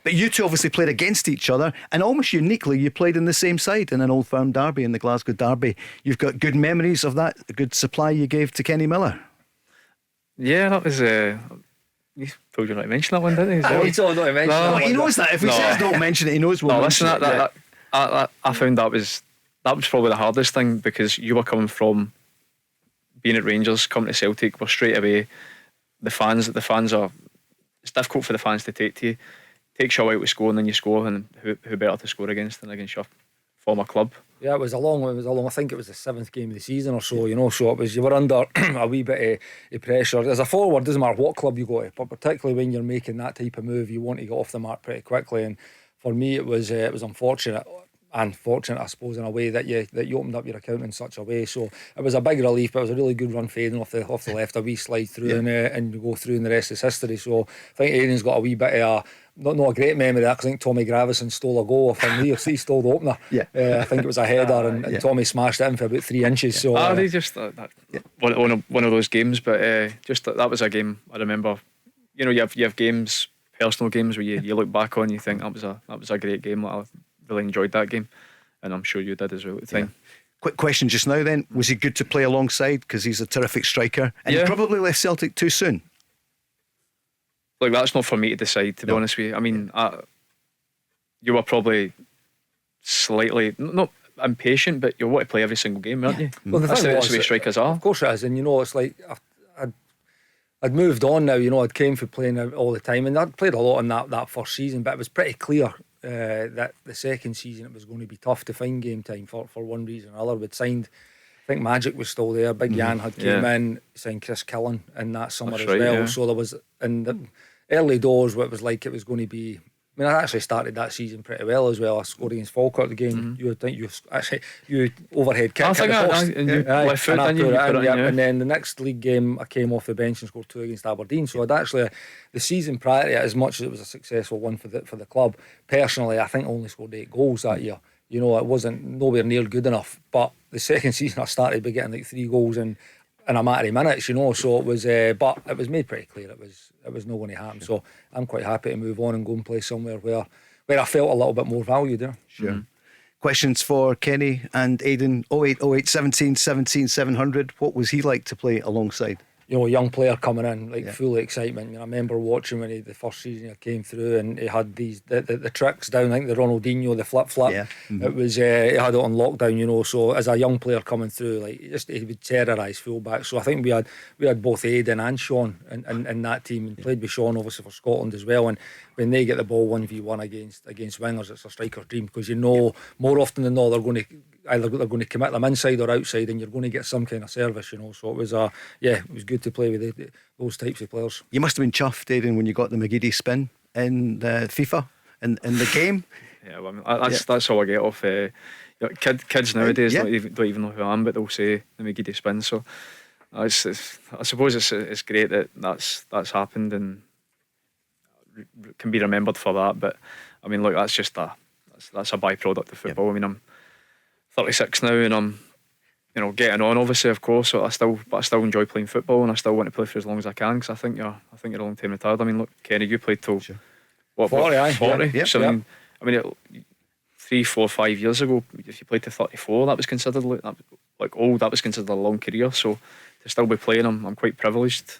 But you two obviously played against each other, and almost uniquely, you played in the same side in an Old Firm derby, in the Glasgow derby. You've got good memories of that, a good supply you gave to Kenny Miller. Yeah, that was. He told you not to mention that one, didn't he? He told not to mention that He knows that. If he says don't mention it, he knows we'll mention it. I found that was probably the hardest thing, because you were coming from being at Rangers, coming to Celtic, where straight away the fans are. It's difficult for the fans to take to you. Takes you a while to score, and then you score, and who better to score against than against your former club? Yeah, it was a long. I think it was the 7th game of the season or so. So it was, you were under a wee bit of pressure. As a forward, doesn't matter what club you go to, but particularly when you're making that type of move, you want to get off the mark pretty quickly. And for me, it was unfortunate. And fortunate, I suppose, in a way that you opened up your account in such a way. So it was a big relief, but it was a really good run fading off the left, a wee slide through, and you go through, and the rest is history. So I think Aiden's got a wee bit of not a great memory of that, because I think Tommy Gravison stole a goal off him. He stole the opener. I think it was a header, and Tommy smashed it in for about 3 inches. So they just one of those games, but just that was a game I remember. You have games, personal games, where you look back on, you think that was a great game. I really enjoyed that game, and I'm sure you did as well at the time. Quick question just now then, was he good to play alongside, because he's a terrific striker, and he probably left Celtic too soon? Look, that's not for me to decide, to be honest with you. I mean, you were probably slightly not impatient, but you want to play every single game, aren't you? Well, that's the way strikers are. Of course it is, and it's like I'd moved on now. I'd came for playing all the time, and I'd played a lot in that first season, but it was pretty clear that the second season it was going to be tough to find game time for one reason or another. We'd signed, I think Magic was still there, Big Jan had came in, signed Chris Killen in that summer as well. So there was, in the early doors, what it was like, it was going to be, I mean, I actually started that season pretty well as well. I scored against Falkirk the game. You would think you overhead kick, and then the next league game I came off the bench and scored 2 against Aberdeen. So I'd actually, the season prior to it, as much as it was a successful one for the club, personally I think I only scored 8 goals that year. It wasn't nowhere near good enough. But the second season I started by getting like 3 goals in a matter of minutes, so it was, but it was made pretty clear it was not going to happen. So I'm quite happy to move on and go and play somewhere where I felt a little bit more valued there. Sure. Questions for Kenny and Aiden. 08 17 17 700. What was he like to play alongside? A young player coming in, full of excitement. I remember watching when the first season he came through, and he had the tricks down. I think the Ronaldinho, the flip. It was he had it on lockdown. So as a young player coming through, he would terrorise fullback. So I think we had both Aiden and Sean in that team, and played with Sean obviously for Scotland as well. And when they get the ball 1v1 against wingers, it's a striker's dream, because more often than not they're going to commit them inside or outside, and you're going to get some kind of service. So it was it was good to play with those types of players. You must have been chuffed, Aiden, when you got the McGeady spin in FIFA in the game. Yeah, well, I mean, that's all I get off. Kids nowadays don't even know who I am, but they'll say the McGeady spin. So I suppose it's great that's happened and can be remembered for that. But I mean, look, that's just that's a byproduct of football. I mean, I'm 36 now, and I'm getting on, obviously, of course. So I still enjoy playing football, and I still want to play for as long as I can, because I think you're a long time retired. I mean, look, Kenny, you played till 40. 40. Yeah. So I mean, 3, 4, 5 years ago, if you played to 34, that was considered like old. That was considered a long career. So to still be playing, I'm quite privileged.